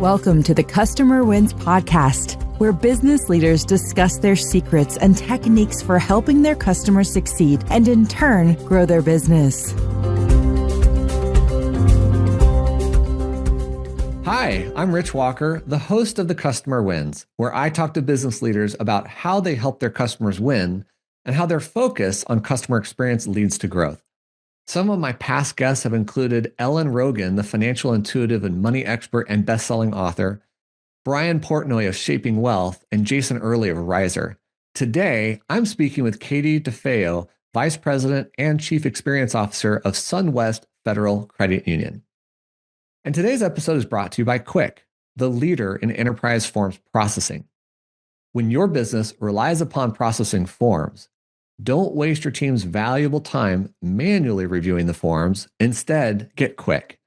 Welcome to the Customer Wins Podcast, where business leaders discuss their secrets and techniques for helping their customers succeed and in turn grow their business. Hi, I'm Rich Walker, the host of The Customer Wins, where I talk to business leaders about how they help their customers win and how their focus on customer experience leads to growth. Some of my past guests have included Ellen Rogan, the financial intuitive and money expert and best-selling author, Brian Portnoy of Shaping Wealth, and Jason Early of Riser. Today, I'm speaking with Katie DeFeo, Vice President and Chief Experience Officer of SunWest Federal Credit Union. And today's episode is brought to you by Quick, the leader in enterprise forms processing. When your business relies upon processing forms, don't waste your team's valuable time manually reviewing the forms. Instead, get Quick.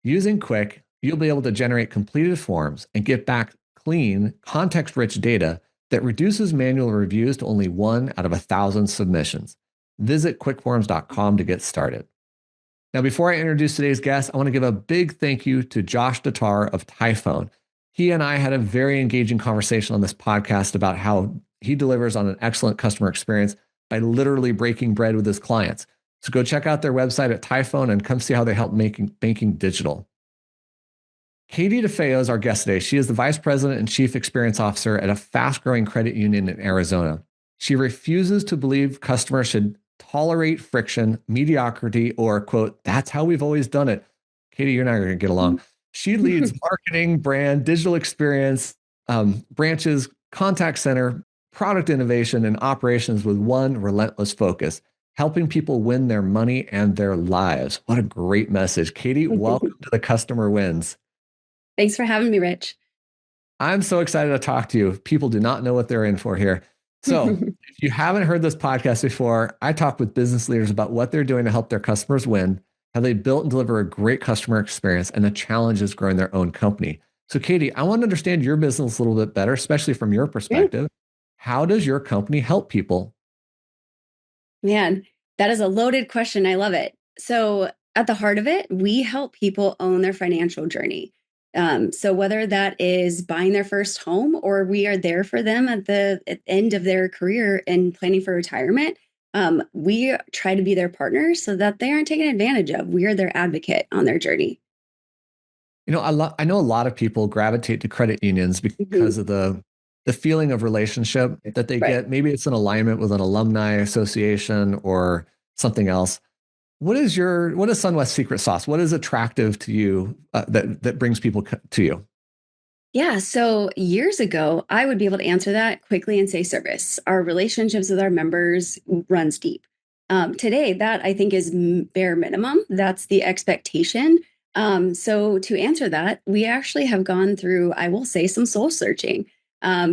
Using Quick, you'll be able to generate completed forms and get back clean, context-rich data that reduces manual reviews to only 1 out of 1,000 submissions. Visit quickforms.com to get started. Now, before I introduce today's guest, I want to give a big thank you to Josh Datar of Typhone. He and I had a very engaging conversation on this podcast about how he delivers on an excellent customer experience by literally breaking bread with his clients. So go check out their website at Typhone and come see how they help making banking digital. Katie DeFeo is our guest today. She is the Vice President and Chief Experience Officer at a fast-growing credit union in Arizona. She refuses to believe customers should tolerate friction, mediocrity, or, quote, that's how we've always done it. Katie, you're not going to get along. She leads marketing, brand, digital experience, branches, contact center, product innovation, and operations with one relentless focus, helping people win their money and their lives. What a great message. Katie, welcome to the Customer Wins. Thanks for having me, Rich. I'm so excited to talk to you. People do not know what they're in for here. So if you haven't heard this podcast before, I talk with business leaders about what they're doing to help their customers win, how they built and deliver a great customer experience, and the challenges growing their own company. So Katie, I want to understand your business a little bit better, especially from your perspective. How does your company help people? Man, that is a loaded question. I love it. So at the heart of it, we help people own their financial journey. So whether that is buying their first home or we are there for them at the end of their career and planning for retirement, we try to be their partner so that they aren't taken advantage of. We are their advocate on their journey. You know, I know a lot of people gravitate to credit unions because of the feeling of relationship that they get. Maybe it's an alignment with an alumni association or something else. What is SunWest's secret sauce? What is attractive to you that brings people to you? Yeah. So years ago, I would be able to answer that quickly and say service. Our relationships with our members runs deep. Today, that I think is bare minimum. That's the expectation. So to answer that, we actually have gone through, I will say, some soul searching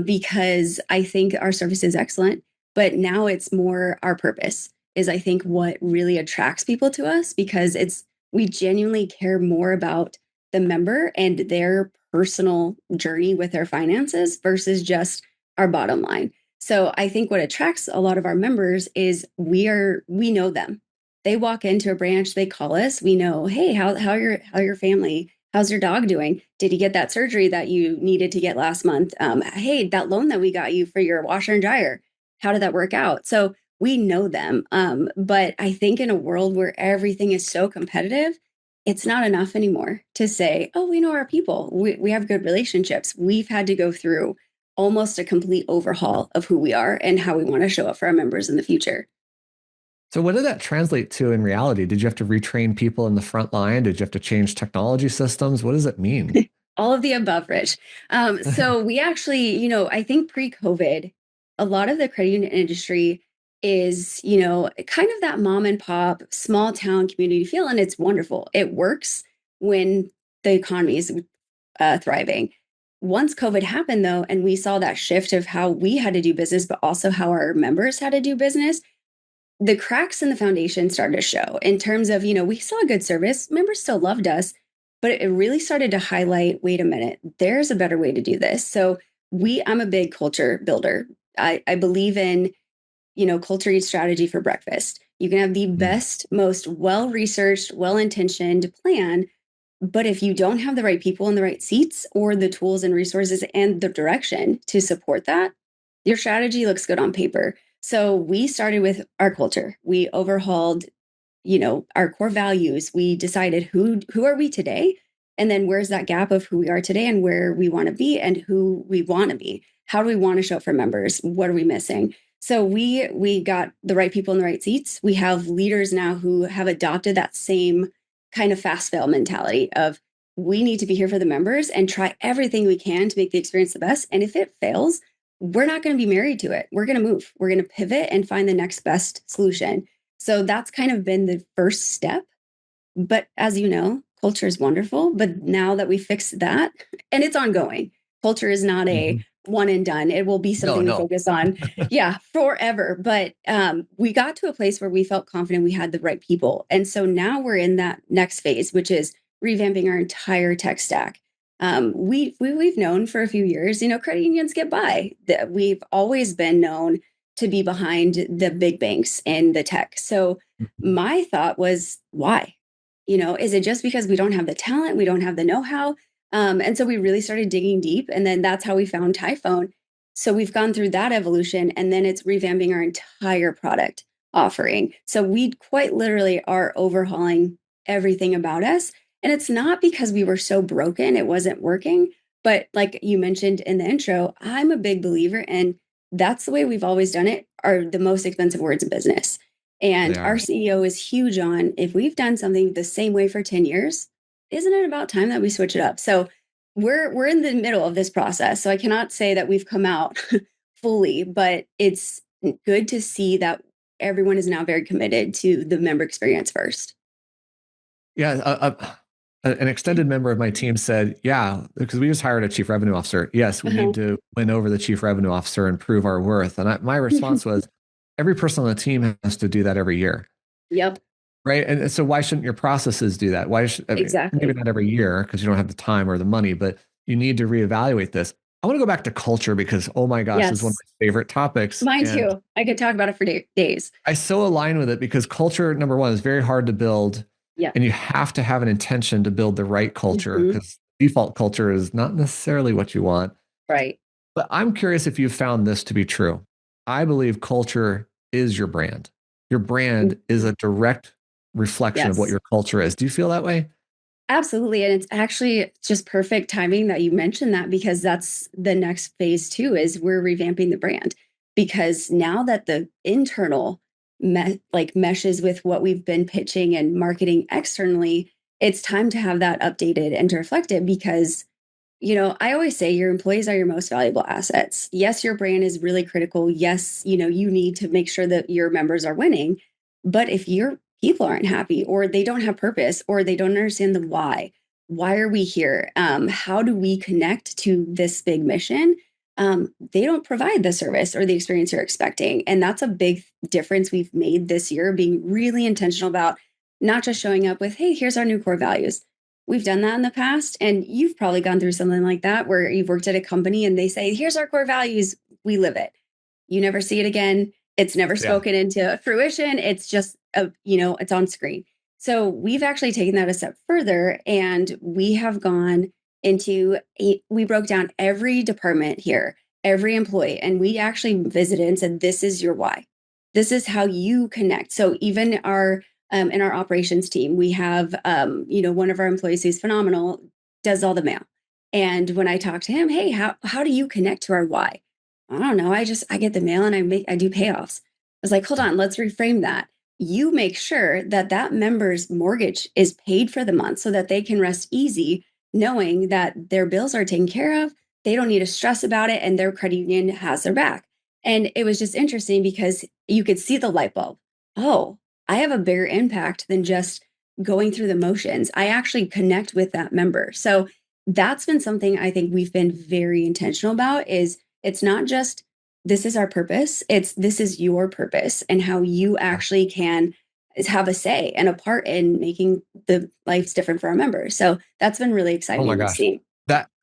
because I think our service is excellent, but now it's more our purpose is I think what really attracts people to us because we genuinely care more about the member and their personal journey with their finances versus just our bottom line. So I think what attracts a lot of our members is we know them. They walk into a branch, they call us, we know, hey, how your family, how's your dog doing? Did you get that surgery that you needed to get last month? Hey, that loan that we got you for your washer and dryer, how did that work out? So we know them. But I think in a world where everything is so competitive, it's not enough anymore to say, oh, we know our people. We have good relationships. We've had to go through almost a complete overhaul of who we are and how we want to show up for our members in the future. So what did that translate to in reality? Did you have to retrain people in the front line? Did you have to change technology systems? What does it mean? All of the above, Rich. So we actually, I think pre-COVID, a lot of the credit union industry is, kind of that mom and pop, small town community feel. And it's wonderful. It works when the economy is thriving. Once COVID happened, though, and we saw that shift of how we had to do business, but also how our members had to do business, the cracks in the foundation started to show in terms of, we saw good service. Members still loved us, but it really started to highlight, wait a minute, there's a better way to do this. So I'm a big culture builder. I believe in, culture eats strategy for breakfast. You can have the best, most well-researched, well-intentioned plan, But if you don't have the right people in the right seats or the tools and resources and the direction to support that, your strategy looks good on paper. So we started with our culture. We overhauled, our core values. We decided who are we today, and then where's that gap of who we are today and where we want to be and who we want to be. How do we want to show up for members? What are we missing? So we got the right people in the right seats. We have leaders now who have adopted that same kind of fast fail mentality of we need to be here for the members and try everything we can to make the experience the best. And if it fails, we're not going to be married to it. We're going to move. We're going to pivot and find the next best solution. So that's kind of been the first step. But as you know, culture is wonderful. But now that we fixed that, and it's ongoing, culture is not a one and done. It will be something we focus on, forever. But we got to a place where we felt confident we had the right people. And so now we're in that next phase, which is revamping our entire tech stack. We've known for a few years, credit unions get by. We've always been known to be behind the big banks and the tech. So my thought was, why? Is it just because we don't have the talent? We don't have the know-how? And so we really started digging deep. And then that's how we found Typhone. So we've gone through that evolution, and then it's revamping our entire product offering. So we quite literally are overhauling everything about us. And it's not because we were so broken, it wasn't working. But like you mentioned in the intro, I'm a big believer, and that's the way we've always done it, are the most expensive words in business. And our CEO is huge on, if we've done something the same way for 10 years, isn't it about time that we switch it up? So we're in the middle of this process. So I cannot say that we've come out fully, but it's good to see that everyone is now very committed to the member experience first. Yeah. An extended member of my team said, because we just hired a chief revenue officer. Yes, we need to win over the chief revenue officer and prove our worth. And my response was, every person on the team has to do that every year. Yep. Right. And so why shouldn't your processes do that? Exactly. Maybe not every year because you don't have the time or the money, but you need to reevaluate this. I want to go back to culture because, oh my gosh, it's one of my favorite topics. Mine too. I could talk about it for days. I so align with it because culture, number one, is very hard to build. Yeah. And you have to have an intention to build the right culture because default culture is not necessarily what you want. Right. But I'm curious if you've found this to be true. I believe culture is your brand. Your brand is a direct reflection of what your culture is. Do you feel that way? Absolutely. And it's actually just perfect timing that you mentioned that, because that's the next phase too, is we're revamping the brand. Because now that the internal meshes with what we've been pitching and marketing externally, it's time to have that updated and to reflect it. Because I always say your employees are your most valuable assets. Yes, your brand is really critical. Yes, you need to make sure that your members are winning. But if your people aren't happy, or they don't have purpose, or they don't understand the why are we here? How do we connect to this big mission? They don't provide the service or the experience you're expecting. And that's a big difference we've made this year, being really intentional about not just showing up with, hey, here's our new core values. We've done that in the past. And you've probably gone ththrough something like that where you've worked at a company and they say, here's our core values. We live it. You never see it again. It's never spoken into fruition. It's just, it's on screen. So we've actually taken that a step further, and we have gone into, we broke down every department here, every employee, and we actually visited and said, this is your why. This is how you connect. So even in our operations team, we have, one of our employees who's phenomenal, does all the mail. And when I talk to him, hey, how do you connect to our why? I don't know. I get the mail and I do payoffs. I was like, hold on, let's reframe that. You make sure that member's mortgage is paid for the month so that they can rest easy knowing that their bills are taken care of. They don't need to stress about it, and their credit union has their back. And it was just interesting because you could see the light bulb. Oh, I have a bigger impact than just going through the motions. I actually connect with that member. So that's been something I think we've been very intentional about. Is it's not just, this is our purpose. This is your purpose, and how you actually can have a say and a part in making the lives different for our members. So that's been really exciting. Oh my gosh.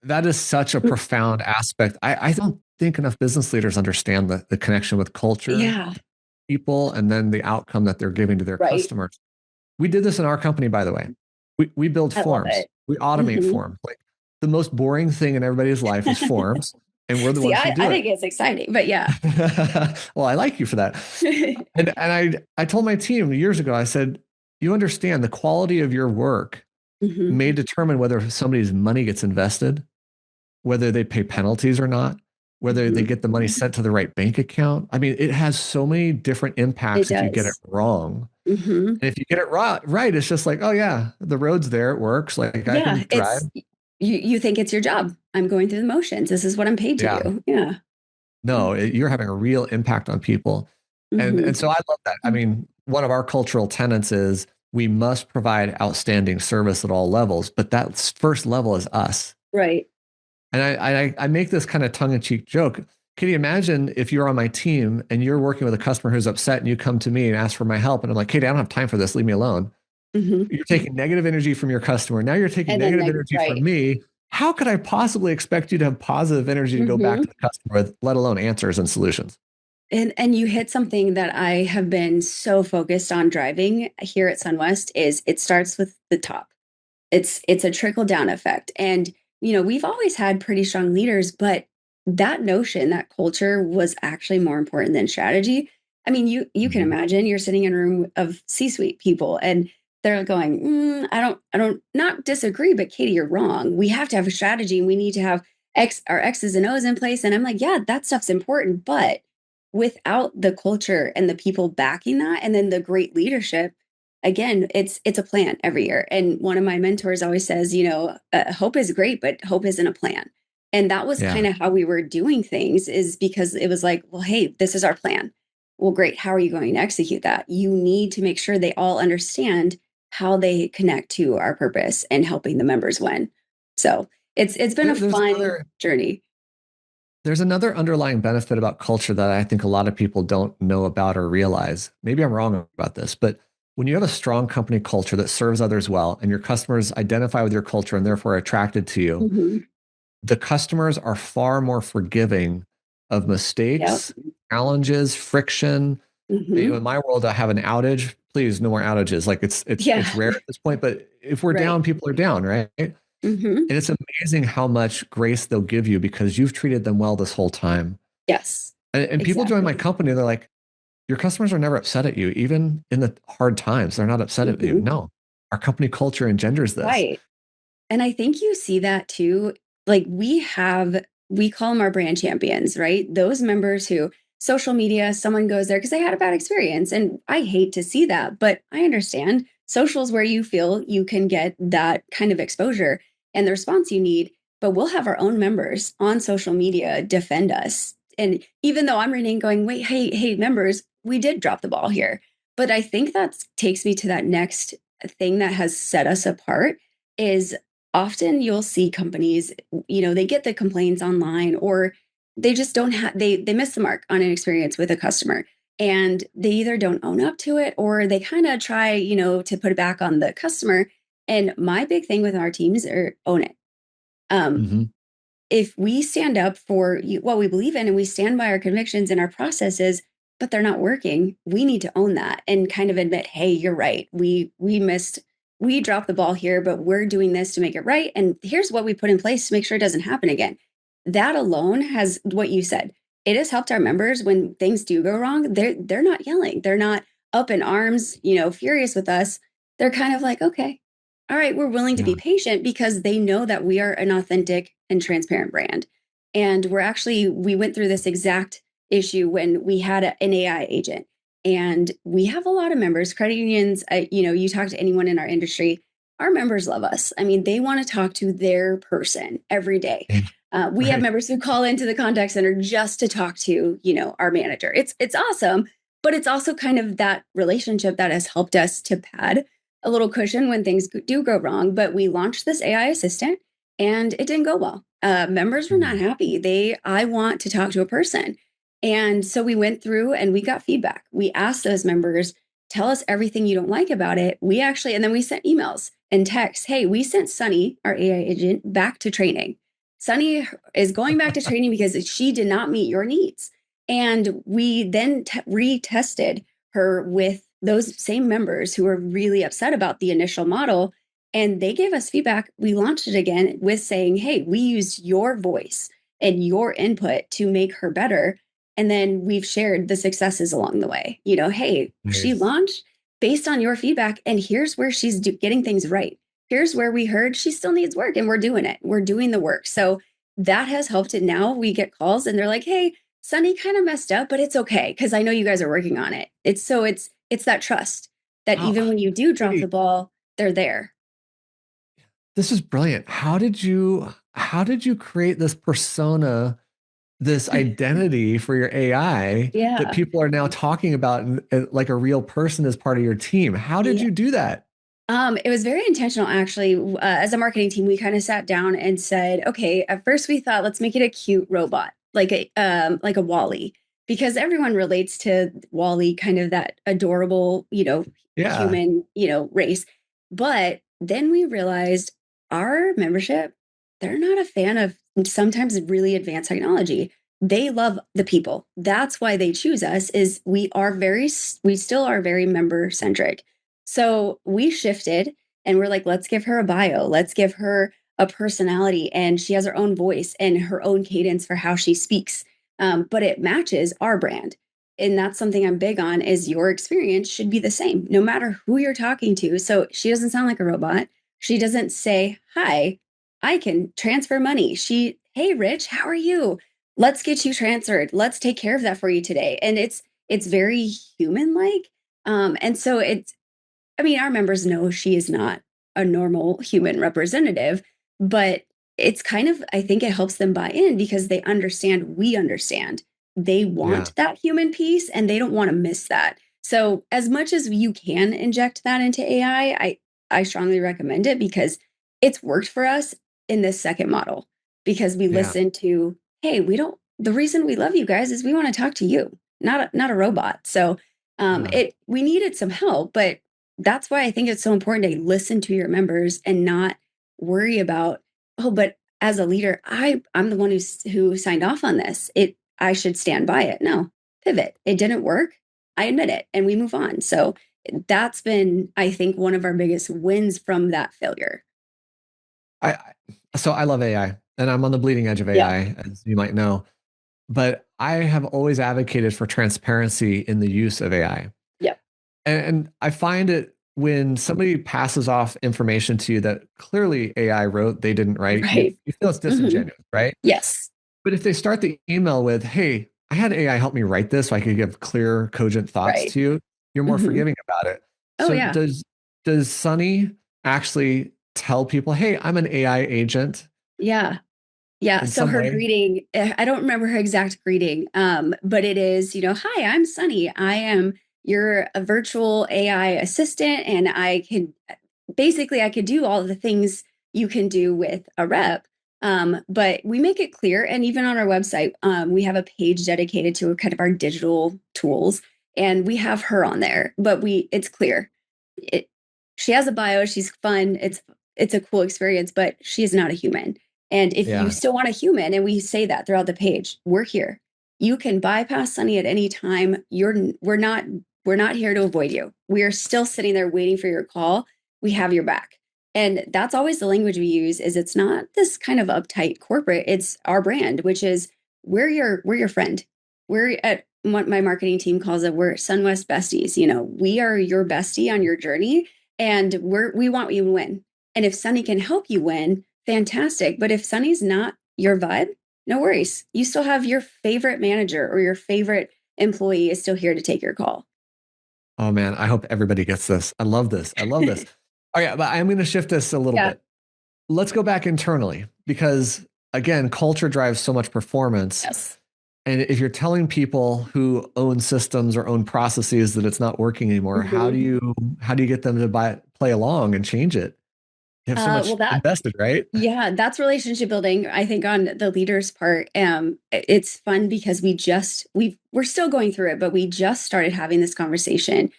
That is such a profound aspect. I don't think enough business leaders understand the connection with culture, people, and then the outcome that they're giving to their customers. We did this in our company, by the way. We build I love forms. it. We automate Hmm. forms. Like the most boring thing in everybody's life is forms, and we're the See, ones who I do it. think it's exciting, but yeah. Well, I like you for that. And I told my team years ago, I said, you understand the quality of your work Hmm. may determine whether somebody's money gets invested, whether they pay penalties or not, whether they Hmm. get the money sent to the right bank account. I mean, it has so many different It impacts if you get it does. wrong. Hmm. And if you get it right, it's just like, oh yeah, the road's there, it works. Like I Yeah, can drive. you think it's your job. I'm going through the motions. This is what I'm paid to Yeah. do. Yeah. No, you're having a real impact on people. And Hmm. so I love that. I mean, one of our cultural tenets is we must provide outstanding service at all levels, but that first level is us. Right. And I make this kind of tongue-in-cheek joke. Can you imagine if you're on my team and you're working with a customer who's upset and you come to me and ask for my help and I'm like, Katie, I don't have time for this. Leave me alone. Hmm. You're taking negative energy from your customer. Now you're taking And then negative energy from right. me. How could I possibly expect you to have positive energy to go back Hmm. to the customer with, let alone answers and solutions? And you hit something that I have been so focused on driving here at SunWest is it starts with the top. It's a trickle down effect. And we've always had pretty strong leaders, but that notion, that culture was actually more important than strategy. I mean, you can Mhm. imagine you're sitting in a room of C-suite people and they're going, I don't not disagree, but Katie, you're wrong. We have to have a strategy and we need to have our X's and O's in place. And I'm like, yeah, that stuff's important, but without the culture and the people backing that, and then the great leadership, again, it's a plan every year. And one of my mentors always says, hope is great, but hope isn't a plan. And that was Yeah. kind of how we were doing things, is because it was like, well, hey, this is our plan. Well, great. How are you going to execute that? You need to make sure they all understand how they connect to our purpose and helping the members win. So it's been a There- There's fun another journey. there's another underlying benefit about culture that I think a lot of people don't know about or realize. Maybe I'm wrong about this, but when you have a strong company culture that serves others well and your customers identify with your culture and therefore are attracted to you, Hmm. the customers are far more forgiving of Yep. mistakes, challenges, friction. Hmm. In my world, I have an outage. Please, no more outages. Like it's Yeah. rare at this point, but if we're Right. down, people are down, right? And Hmm. it's amazing how much grace they'll give you because you've treated them well this whole time. Yes. And people join my Exactly. company, they're like, your customers are never upset at you, even in the hard times. They're not upset at you. Hmm. No, our company culture engenders this. Right. And I think you see that too. Like we call them our brand champions, right? Those members who social media, someone goes there because they had a bad experience. And I hate to see that, but I understand social is where you feel you can get that kind of exposure and the response you need. But we'll have our own members on social media defend us. And even though I'm reading going, wait, hey, members, we did drop the ball here. But I think that takes me to that next thing that has set us apart is often you'll see companies, they get the complaints online, or they just don't have they miss the mark on an experience with a customer, and they either don't own up to it or they kind of try, to put it back on the customer. And my big thing with our teams are own it. um Hmm. if we stand up for what we believe in and we stand by our convictions and our processes, but they're not working, we need to own that and kind of admit, hey, you're right. We dropped the ball here, but we're doing this to make it right. And here's what we put in place to make sure it doesn't happen again. That alone has what you said. It has helped our members when things do go wrong. They're not yelling. They're not up in arms, furious with us. They're kind of like, okay, all right, we're willing to Yeah. be patient because they know that we are an authentic and transparent brand. And we went through this exact issue when we had an AI agent. And we have a lot of members, credit unions, you talk to anyone in our industry, our members love us. I mean, they want to talk to their person every day. We have Right. members who call into the contact center just to talk to, our manager. It's awesome, but it's also kind of that relationship that has helped us to pad a little cushion when things do go wrong. But we launched this AI assistant and it didn't go well. Members were not Mm. happy. I want to talk to a person. And so we went through and we got feedback. We asked those members, tell us everything you don't like about it. And then we sent emails and texts. Hey, we sent Sunny, our AI agent, back to training. Sunny is going back to training because she did not meet your needs. And we then retested her with those same members who were really upset about the initial model. And they gave us feedback. We launched it again with saying, hey, we used your voice and your input to make her better. And then we've shared the successes along the way. Hey, she Nice. launched based on your feedback, and here's where she's getting things right. Here's where we heard she still needs work, and we're doing it. We're doing the work. So that has helped it. Now we get calls and they're like, hey, Sunny kind of messed up, but it's okay because I know you guys are working on it. It's that trust that Wow. even when you do drop the ball, they're there. This is brilliant. How did you create this persona, this identity for your AI that Yeah. people are now talking about like a real person as part of your team? How did Yeah. you do that? It was very intentional, actually. As a marketing team, we kind of sat down and said, okay, at first we thought, let's make it a cute robot, like a Wally, because everyone relates to Wally, kind of that adorable, Yeah. human, race. But then we realized our membership, they're not a fan of sometimes really advanced technology. They love the people. That's why they choose us. Is we still are very member centric. So we shifted and we're like, let's give her a bio. Let's give her a personality. And she has her own voice and her own cadence for how she speaks. But it matches our brand. And that's something I'm big on is your experience should be the same, no matter who you're talking to. So she doesn't sound like a robot. She doesn't say, hi, I can transfer money. Hey, Rich, how are you? Let's get you transferred. Let's take care of that for you today. And it's very human like. And so our members know she is not a normal human representative, but it's kind of, I think it helps them buy in because they understand, we understand. They Yeah. want that human piece and they don't want to miss that. So, as much as you can inject that into AI, I strongly recommend it because it's worked for us in this second model because we Yeah. listen to, hey, the reason we love you guys is we want to talk to you, not a robot. So, Yeah. we needed some help, but that's why I think it's so important to listen to your members and not worry about, oh, but as a leader, I'm the one who signed off on this. I should stand by it. No, pivot. It didn't work. I admit it, and we move on. So that's been, I think, one of our biggest wins from that failure. So I love AI and I'm on the bleeding edge of Yeah. AI, as you might know, but I have always advocated for transparency in the use of AI. Yeah. And I find it when somebody passes off information to you that clearly AI wrote, they didn't write, you, Right. you feel it's Mhm. disingenuous, right? Yes. But if they start the email with, hey, I had AI help me write this so I could give clear, cogent thoughts Right. to you, you're more Mhm. forgiving about it. Oh So yeah. does Sunny actually tell people, hey, I'm an AI agent Yeah. Yeah. in So some her way? greeting, I don't remember her exact greeting, but it is, hi, I'm Sunny. I am your a virtual AI assistant, and I could do all of the things you can do with a rep. But we make it clear, and even on our website, we have a page dedicated to kind of our digital tools, and we have her on there. But it's clear. It, she has a bio. She's fun. It's a cool experience, but she is not a human. And if you Yeah. still want a human, and we say that throughout the page, we're here. You can bypass Sunny at any time. We're not here to avoid you. We are still sitting there waiting for your call. We have your back. And that's always the language we use is it's not this kind of uptight corporate. It's our brand, which is we're your friend. We're at what my marketing team calls it, we're SunWest besties. We are your bestie on your journey, and we want you to win. And if Sunny can help you win, fantastic. But if Sunny's not your vibe, no worries. You still have your favorite manager or your favorite employee is still here to take your call. Oh man, I hope everybody gets this. I love this. I love this. All right, but I'm going to shift this a little Yeah. bit. Let's go back internally because again, culture drives so much performance. Yes. And if you're telling people who own systems or own processes that it's not working anymore, how do Mhm. you get them to play along and change it? You have so much Well, invested, right? yeah, that's relationship building. I think on the leader's part, it's fun because we're still going through it, but we just started having this conversation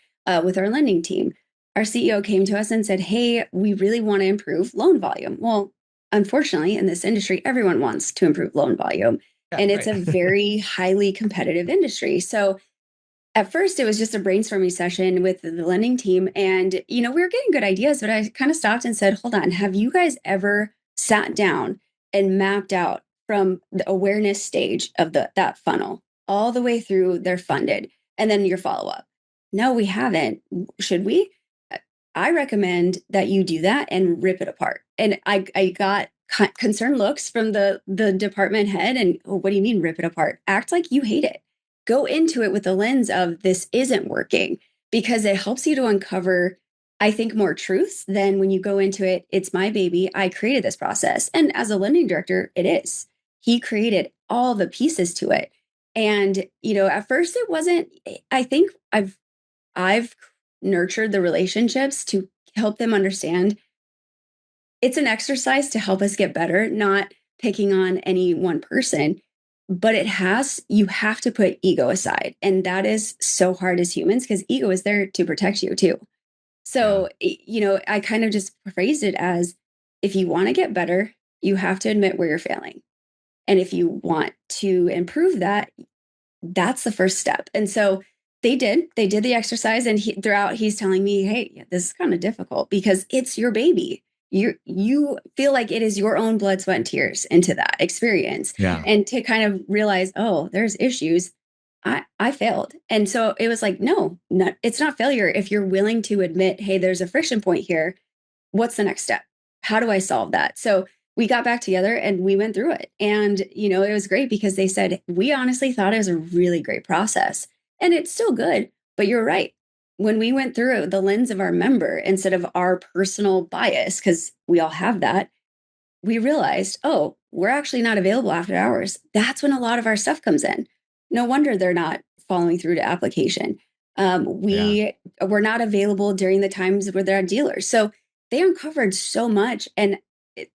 with our lending team. Our CEO came to us and said, "Hey, we really want to improve loan volume." Well, unfortunately, in this industry, everyone wants to improve loan volume, Yeah, and it's right. a very highly competitive industry. So At first, it was just a brainstorming session with the lending team. And, we were getting good ideas, but I kind of stopped and said, hold on, have you guys ever sat down and mapped out from the awareness stage of that funnel all the way through they're funded and then your follow up? No, we haven't. Should we? I recommend that you do that and rip it apart. And I got concerned looks from the department head. And oh, what do you mean rip it apart? Act like you hate it. Go into it with the lens of this isn't working, because it helps you to uncover, I think, more truths than when you go into it. It's my baby. I created this process. And as a lending director, it is. He created all the pieces to it. And, at first it wasn't, I think I've nurtured the relationships to help them understand it's an exercise to help us get better, not picking on any one person, but you have to put ego aside. And that is so hard as humans, because ego is there to protect you too. So, I kind of just phrased it as, if you want to get better, you have to admit where you're failing. And if you want to improve that, that's the first step. And so they did the exercise. And throughout, he's telling me, hey, this is kind of difficult because it's your baby. You feel like it is your own blood, sweat, and tears into that experience. Yeah. And to kind of realize, oh, there's issues. I failed. And so it was like, no, it's not failure. If you're willing to admit, hey, there's a friction point here, what's the next step? How do I solve that? So we got back together and we went through it. And, it was great because they said, we honestly thought it was a really great process. And it's still good, but you're right. When we went through the lens of our member instead of our personal bias, because we all have that, we realized, oh, we're actually not available after hours. That's when a lot of our stuff comes in. No wonder they're not following through to application. We're not available during the times where they're at dealers. So they uncovered so much. And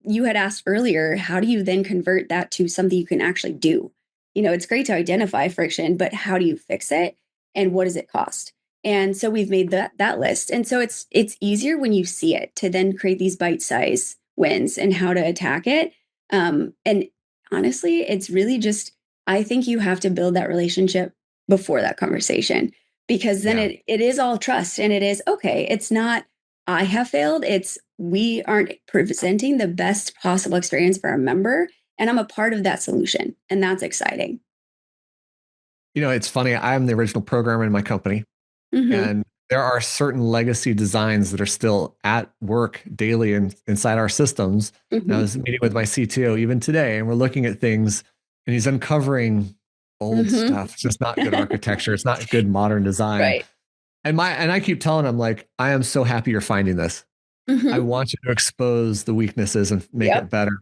you had asked earlier, how do you then convert that to something you can actually do? It's great to identify friction, but how do you fix it? And what does it cost? And so we've made that list. And so it's easier when you see it to then create these bite-sized wins and how to attack it. And honestly, it's really just, I think you have to build that relationship before that conversation, because then it is all trust, and it is, okay, it's not, I have failed. It's, we aren't presenting the best possible experience for our member, and I'm a part of that solution. And that's exciting. It's funny. I'm the original programmer in my company. Mm-hmm. And there are certain legacy designs that are still at work daily inside our systems. Mm-hmm. And I was meeting with my CTO even today, and we're looking at things, and he's uncovering old stuff. It's just not good architecture. It's not good modern design. Right. And I keep telling him, like, I am so happy you're finding this. Mm-hmm. I want you to expose the weaknesses and make it better.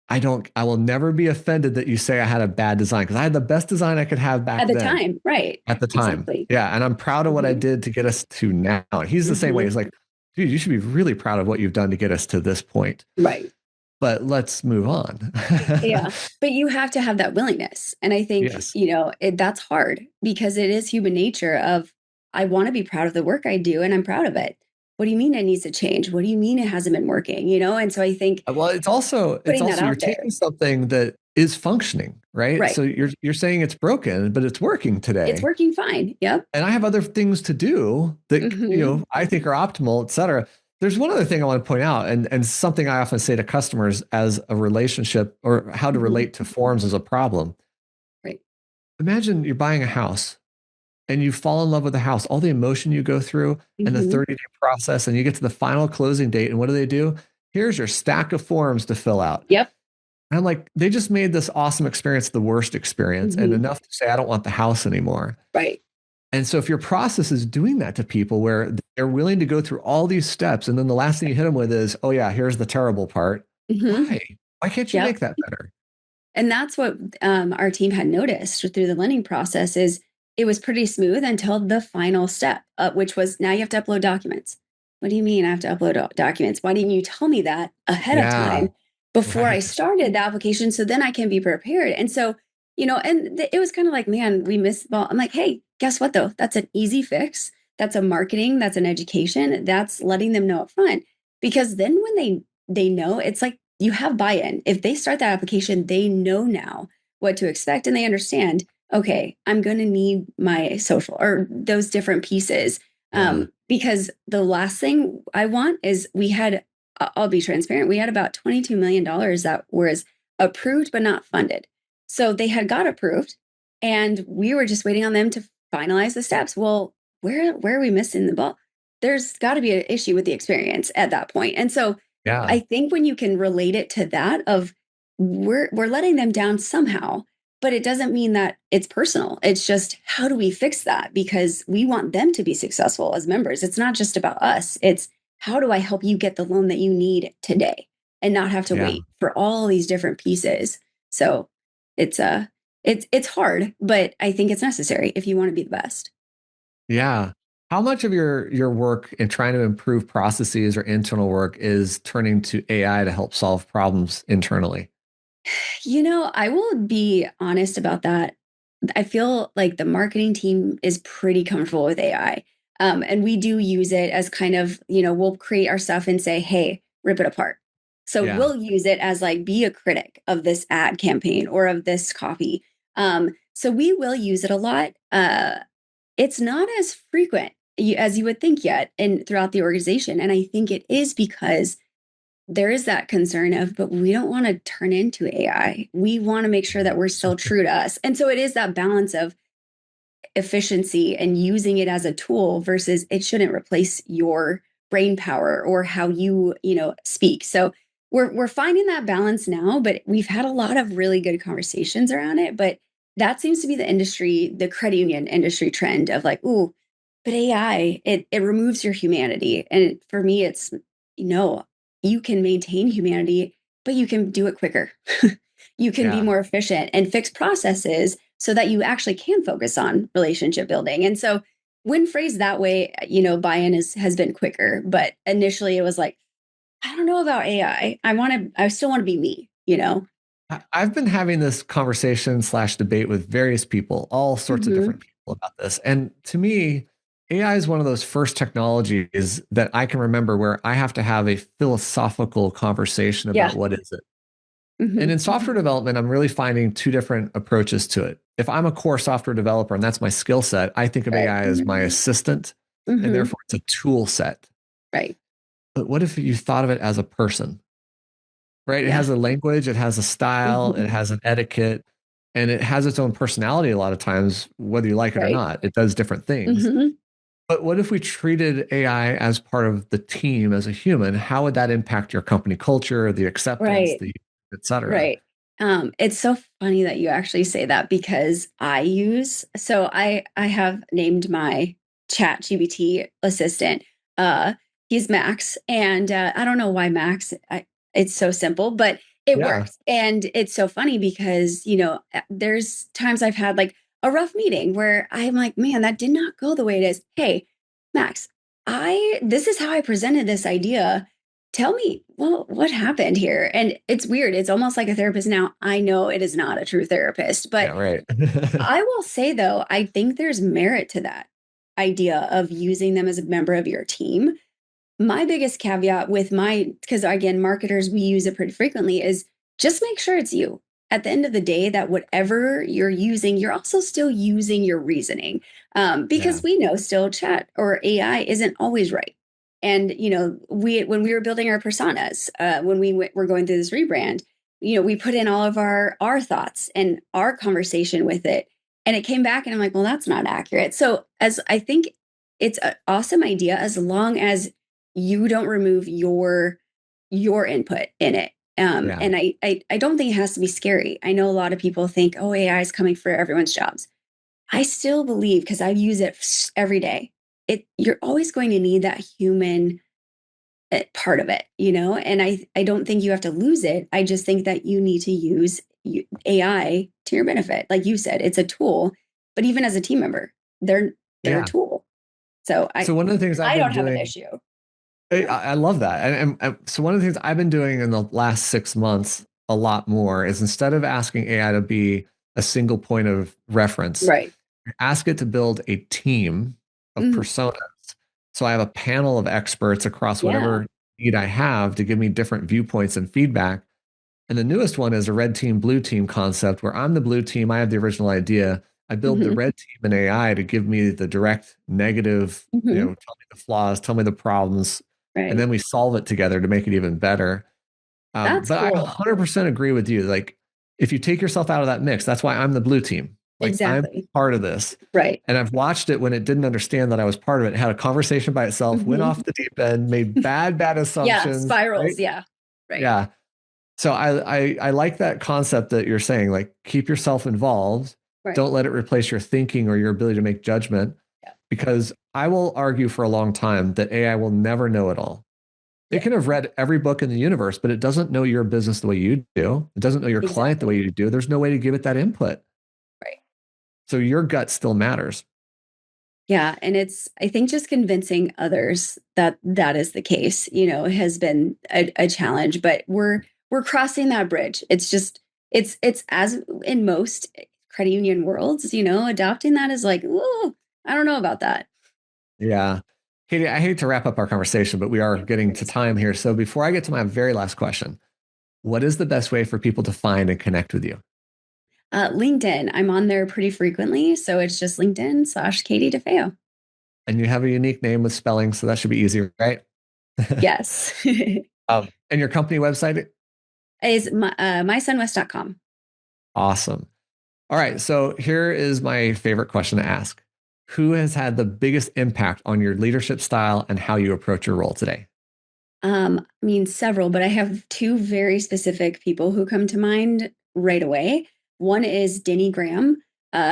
I will never be offended that you say I had a bad design, because I had the best design I could have back then. At the time, right. At the time. Exactly. Yeah. And I'm proud of what I did to get us to now. He's the same way. He's like, dude, you should be really proud of what you've done to get us to this point. Right. But let's move on. Yeah. But you have to have that willingness. And I think, that's hard, because it is human nature of, I want to be proud of the work I do, and I'm proud of it. What do you mean it needs to change? What do you mean it hasn't been working? And so I think, well, it's also you're taking something that is functioning, right? So you're saying it's broken, but it's working today. It's working fine. Yep. And I have other things to do that, I think are optimal, et cetera. There's one other thing I want to point out, and something I often say to customers as a relationship, or how to relate to forms as a problem. Right. Imagine you're buying a house, and you fall in love with the house, all the emotion you go through, and the 30-day process, and you get to the final closing date. And what do? Here's your stack of forms to fill out. Yep. And I'm like, they just made this awesome experience the worst experience, and enough to say, I don't want the house anymore. Right. And so if your process is doing that to people, where they're willing to go through all these steps, and then the last thing you hit them with is, oh yeah, here's the terrible part. Why can't you make that better? And that's what our team had noticed through the lending process is, it was pretty smooth until the final step, which was, now you have to upload documents. What do you mean I have to upload documents? Why didn't you tell me that ahead of time before I started the application, so then I can be prepared? And so, and it was kind of like, man, we missed the ball. I'm like, hey, guess what though? That's an easy fix. That's a marketing. That's an education. That's letting them know up front. Because then when they know, it's like you have buy-in. If they start that application, they know now what to expect, and they understand, okay, I'm going to need my social or those different pieces. Yeah. Because the last thing I want is I'll be transparent, we had about $22 million that was approved but not funded. So they had got approved and we were just waiting on them to finalize the steps. Well, where are we missing the ball? There's got to be an issue with the experience at that point. And so Yeah. I think when you can relate it to that of we're letting them down somehow, but it doesn't mean that it's personal. It's just how do we fix that? Because we want them to be successful as members. It's not just about us. It's how do I help you get the loan that you need today and not have to Yeah. wait for all these different pieces. So it's hard, but I think it's necessary if you want to be the best. Yeah. How much of your work in trying to improve processes or internal work is turning to AI to help solve problems internally? I will be honest about that. I feel like the marketing team is pretty comfortable with AI. And we do use it as kind of, we'll create our stuff and say, hey, rip it apart. So Yeah. we'll use it as like, be a critic of this ad campaign or of this copy. So we will use it a lot. It's not as frequent as you would think yet and throughout the organization. And I think it is because there is that concern of, but we don't want to turn into AI. We want to make sure that we're still true to us. And so it is that balance of efficiency and using it as a tool versus it shouldn't replace your brain power or how you, speak. So we're finding that balance now, but we've had a lot of really good conversations around it. But that seems to be the credit union industry trend of like, ooh, but AI, it removes your humanity. And for me, it's you can maintain humanity, but you can do it quicker. You can be Yeah. more efficient and fix processes so that you actually can focus on relationship building. And so when phrased that way, buy-in has been quicker. But initially it was like, I don't know about AI. I still want to be me. I've been having this conversation slash debate with various people, all sorts of Hmm. different people about this. And to me, AI is one of those first technologies that I can remember where I have to have a philosophical conversation Yeah. about what is it. And Hmm. in software development, I'm really finding two different approaches to it. If I'm a core software developer and that's my skill set, I think of Right. AI as my assistant, and Hmm. therefore it's a tool set. Right. But what if you thought of it as a person, right? It Yeah. has a language, it has a style, it Hmm. has an etiquette, and it has its own personality a lot of times, whether you like it or Right. not. It does different things. Hmm. But what if we treated AI as part of the team as a human? How would that impact your company culture, the acceptance, Right. the et cetera? Right. It's so funny that you actually say that because I have named my chat GBT assistant. Uh he's Max. And I don't know why Max. It's so simple, but it Yeah. works. And it's so funny because, there's times I've had like a rough meeting where I'm like, man, that did not go the way it is. Hey, Max, I this is how I presented this idea. Tell me, well, what happened here? And it's weird. It's almost like a therapist now. I know it is not a true therapist, Yeah, but right. I will say though, I think there's merit to that idea of using them as a member of your team. My biggest caveat with because again, marketers, we use it pretty frequently, is just make sure it's you. At the end of the day, that whatever you're using, you're also still using your reasoning. Yeah. Because we know still chat or AI isn't always right. And, when we were building our personas, when were going through this rebrand, we put in all of our thoughts and our conversation with it. And it came back and I'm like, well, that's not accurate. So as I think it's an awesome idea as long as you don't remove your input in it. Yeah. And I don't think it has to be scary. I know a lot of people think, oh, AI is coming for everyone's jobs. I still believe because I use it every day. You're always going to need that human part of it. And I don't think you have to lose it. I just think that you need to use AI to your benefit. Like you said, it's a tool, but even as a team member, they're a Yeah. tool. So So one of the things I've I been don't have an doing, issue. I love that. So one of the things I've been doing in the last 6 months a lot more is instead of asking AI to be a single point of reference, Right. ask it to build a team of Mhm. personas. So I have a panel of experts across Yeah. whatever need I have to give me different viewpoints and feedback. And the newest one is a red team, blue team concept where I'm the blue team. I have the original idea. I build the red team in AI to give me the direct negative, tell me the flaws, tell me the problems, and then we solve it together to make it even better. That's but cool. I 100% agree with you. Like, if you take yourself out of that mix, that's why I'm the blue team. Like, Exactly. I'm part of this. Right. And I've watched it when it didn't understand that I was part of it, had a conversation by itself, went off the deep end, made bad Yeah, assumptions. spirals. Right? Yeah. Right. Yeah. So I like that concept that you're saying, like, keep yourself involved. Right. Don't let it replace your thinking or your ability to make judgment. Yeah. Because I will argue for a long time that AI will never know it all. It can have read every book in the universe, but it doesn't know your business the way you do. It doesn't know your client the way you do. There's no way to give it that input. Right. So your gut still matters. Yeah. And it's, I think, just convincing others that that is the case, has been a challenge, but we're crossing that bridge. It's just, it's as in most credit union worlds, adopting that is like, ooh, I don't know about that. Yeah. Katie, I hate to wrap up our conversation, but we are getting to time here. So before I get to my very last question, what is the best way for people to find and connect with you? LinkedIn. I'm on there pretty frequently. So it's just LinkedIn/Katie DeFeo. And you have a unique name with spelling, so that should be easy, right? Yes. And your company website? Is mysunwest.com. Awesome. All right. So here is my favorite question to ask. Who has had the biggest impact on your leadership style and how you approach your role today? I mean, several, but I have two very specific people who come to mind right away. One is Denny Graham.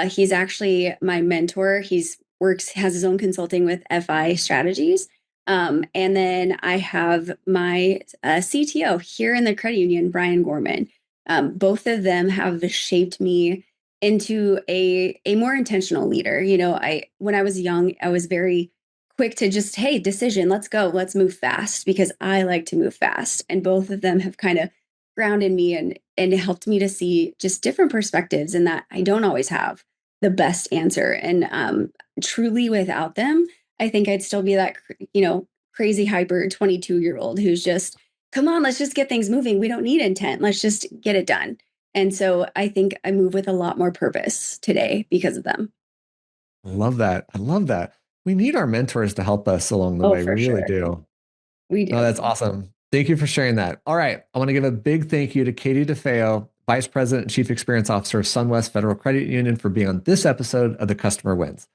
He's actually my mentor. Has his own consulting with FI strategies. And then I have my CTO here in the credit union, Brian Gorman. Both of them have shaped me into a more intentional leader. When I was young, I was very quick to just, hey, decision, let's go, let's move fast, because I like to move fast. And both of them have kind of grounded me and helped me to see just different perspectives, and that I don't always have the best answer. And truly without them, I think I'd still be that, crazy hyper 22-year-old who's just, come on, let's just get things moving. We don't need intent. Let's just get it done. And so I think I move with a lot more purpose today because of them. I love that. I love that. We need our mentors to help us along the way. We really do. We do. Oh, that's awesome. Thank you for sharing that. All right. I want to give a big thank you to Katie DeFeo, Vice President and Chief Experience Officer of SunWest Federal Credit Union, for being on this episode of The Customer Wins.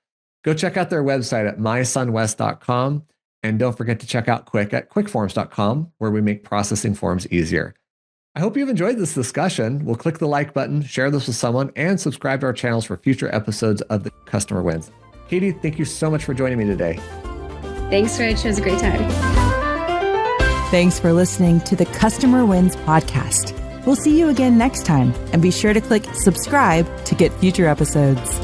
Go check out their website at mysunwest.com. And don't forget to check out Quick at quickforms.com, where we make processing forms easier. I hope you've enjoyed this discussion. We'll click the like button, share this with someone, and subscribe to our channels for future episodes of The Customer Wins. Katie, thank you so much for joining me today. Thanks, Rich. It was a great time. Thanks for listening to the Customer Wins podcast. We'll see you again next time, and be sure to click subscribe to get future episodes.